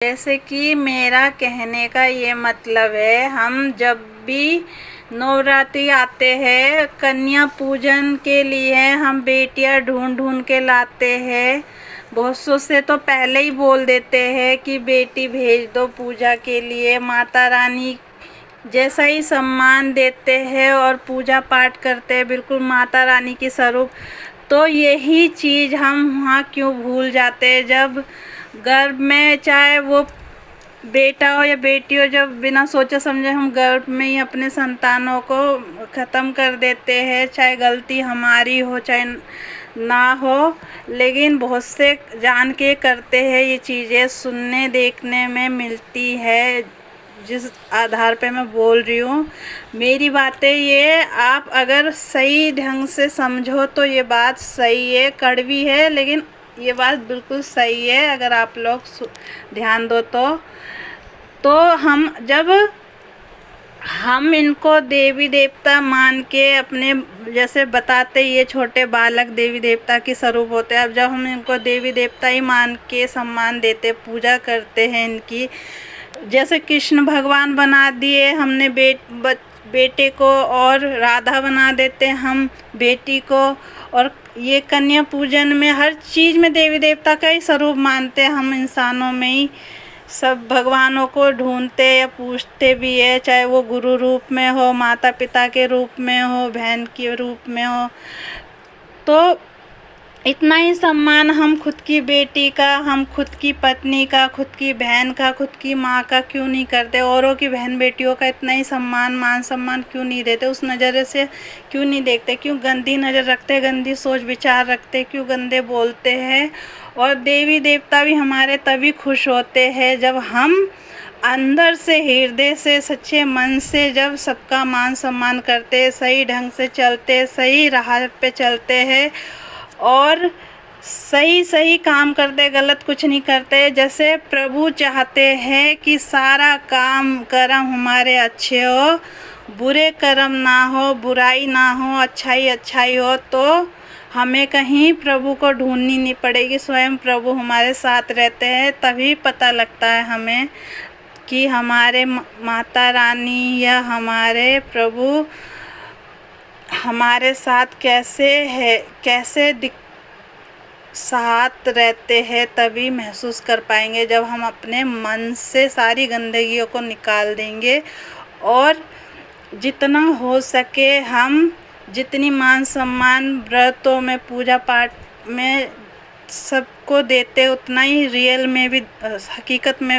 जैसे कि मेरा कहने का ये मतलब है, हम जब भी नवरात्रि आते हैं, कन्या पूजन के लिए हम बेटियां ढूंढ ढूंढ के लाते हैं। बहुत सौ से तो पहले ही बोल देते हैं कि बेटी भेज दो पूजा के लिए। माता रानी जैसा ही सम्मान देते हैं और पूजा पाठ करते हैं, बिल्कुल माता रानी की स्वरूप। तो यही चीज़ हम वहाँ क्यों भूल जाते हैं, जब गर्भ में चाहे वो बेटा हो या बेटी हो, जब बिना सोचे समझे हम गर्भ में ही अपने संतानों को ख़त्म कर देते हैं। चाहे गलती हमारी हो चाहे ना हो, लेकिन बहुत से जान के करते हैं। ये चीज़ें सुनने देखने में मिलती है, जिस आधार पे मैं बोल रही हूँ। मेरी बातें ये आप अगर सही ढंग से समझो तो ये बात सही है, कड़वी है, लेकिन ये बात बिल्कुल सही है अगर आप लोग ध्यान दो तो हम इनको देवी देवता मान के अपने, जैसे बताते ये छोटे बालक देवी देवता की स्वरूप होते हैं। अब जब हम इनको देवी देवता ही मान के सम्मान देते, पूजा करते हैं इनकी, जैसे कृष्ण भगवान बना दिए हमने बेटे को, और राधा बना देते हम बेटी को, और ये कन्या पूजन में हर चीज़ में देवी देवता का ही स्वरूप मानते हैं। हम इंसानों में ही सब भगवानों को ढूंढते या पूछते भी है, चाहे वो गुरु रूप में हो, माता पिता के रूप में हो, बहन के रूप में हो। तो इतना ही सम्मान हम खुद की बेटी का, हम खुद की पत्नी का, खुद की बहन का, खुद की माँ का क्यों नहीं करते? औरों की बहन बेटियों का इतना ही सम्मान, मान सम्मान क्यों नहीं देते? उस नज़र से क्यों नहीं देखते? क्यों गंदी नज़र रखते, गंदी सोच विचार रखते, क्यों गंदे बोलते हैं? और देवी देवता भी हमारे तभी खुश होते हैं जब हम अंदर से, हृदय से, सच्चे मन से जब सबका मान सम्मान करते, सही ढंग से चलते, सही राह पे चलते हैं और सही काम करते, गलत कुछ नहीं करते। जैसे प्रभु चाहते हैं कि सारा काम कर्म हमारे अच्छे हो, बुरे कर्म ना हो, बुराई ना हो, अच्छाई हो। तो हमें कहीं प्रभु को ढूंढनी नहीं पड़ेगी, स्वयं प्रभु हमारे साथ रहते हैं। तभी पता लगता है हमें कि हमारे माता रानी या हमारे प्रभु हमारे साथ कैसे है, कैसे साथ रहते हैं। तभी महसूस कर पाएंगे जब हम अपने मन से सारी गंदगियों को निकाल देंगे, और जितना हो सके हम जितनी मान सम्मान व्रतों में, पूजा पाठ में सबको देते, उतना ही रियल में भी, हकीकत में